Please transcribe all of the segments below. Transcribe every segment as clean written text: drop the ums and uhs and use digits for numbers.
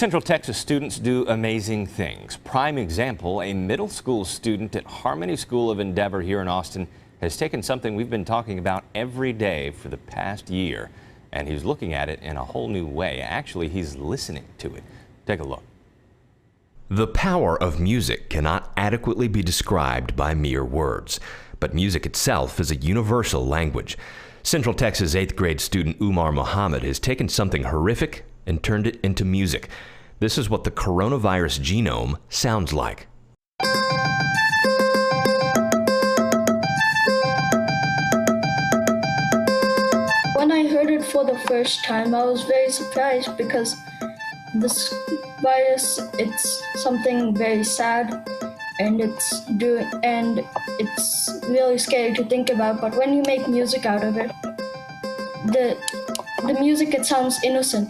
Central Texas students do amazing things. Prime example, a middle school student at Harmony School of Endeavor here in Austin has taken something we've been talking about every day for the past year, and he's looking at it in a whole new way. Actually, he's listening to it. Take a look. The power of music cannot adequately be described by mere words, but music itself is a universal language. Central Texas 8th grade student Umar Mohammad has taken something horrific and turned it into music. This is what the coronavirus genome sounds like. When I heard it for the first time, I was very surprised because this virus, it's something very sad and it's really scary to think about. But when you make music out of it, the music, it sounds innocent,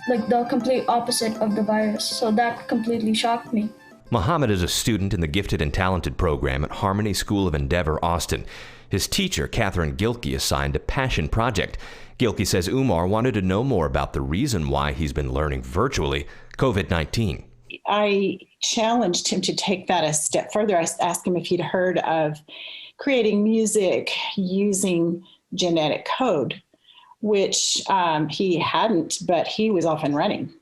like the complete opposite of the virus. So that completely shocked me. Mohammad is a student in the Gifted and Talented program at Harmony School of Endeavor, Austin. His teacher, Catherine Gilkey, assigned a passion project. Gilkey says Umar wanted to know more about the reason why he's been learning virtually COVID-19. I challenged him to take that a step further. I asked him if he'd heard of creating music using genetic code, which he hadn't, but he was off and running.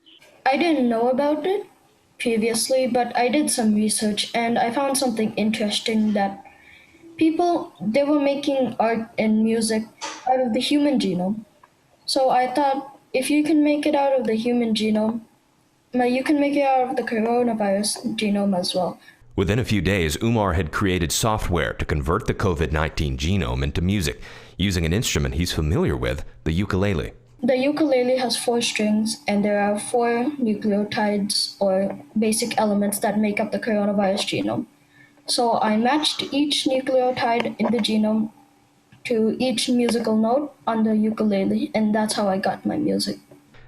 I didn't know about it previously, but I did some research and I found something interesting that people, they were making art and music out of the human genome. So I thought, if you can make it out of the human genome, you can make it out of the coronavirus genome as well. Within a few days, Umar had created software to convert the COVID-19 genome into music, using an instrument he's familiar with, the ukulele. The ukulele has 4 strings, and there are 4 nucleotides or basic elements that make up the coronavirus genome. So I matched each nucleotide in the genome to each musical note on the ukulele, and that's how I got my music.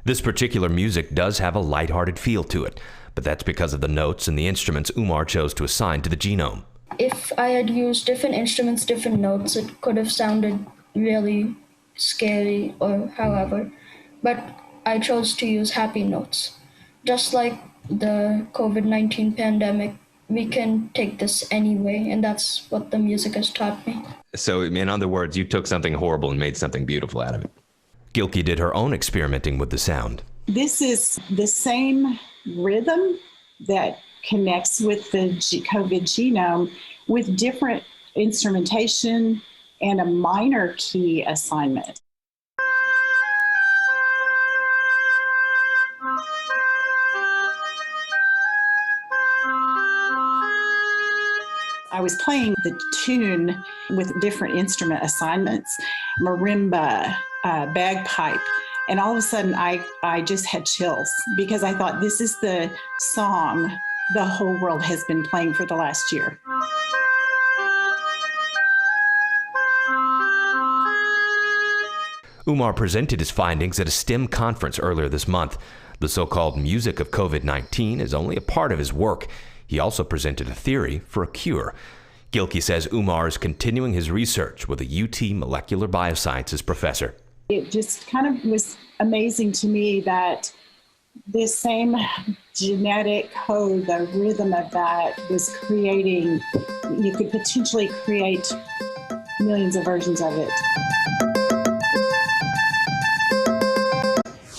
This particular music does have a lighthearted feel to it, but that's because of the notes and the instruments Umar chose to assign to the genome. If I had used different instruments, different notes, it could have sounded really scary or however, but I chose to use happy notes. Just like the COVID-19 pandemic, we can take this anyway, and that's what the music has taught me. So, in other words, you took something horrible and made something beautiful out of it. Gilkey did her own experimenting with the sound. This is the same rhythm that connects with the COVID genome with different instrumentation and a minor key assignment. I was playing the tune with different instrument assignments, marimba, bagpipe, and all of a sudden I just had chills because I thought this is the song the whole world has been playing for the last year. Umar presented his findings at a STEM conference earlier this month. The so-called music of COVID-19 is only a part of his work. He also presented a theory for a cure. Gilkey says Umar is continuing his research with a UT molecular biosciences professor. It just kind of was amazing to me that this same genetic code, the rhythm of that was creating, you could potentially create millions of versions of it.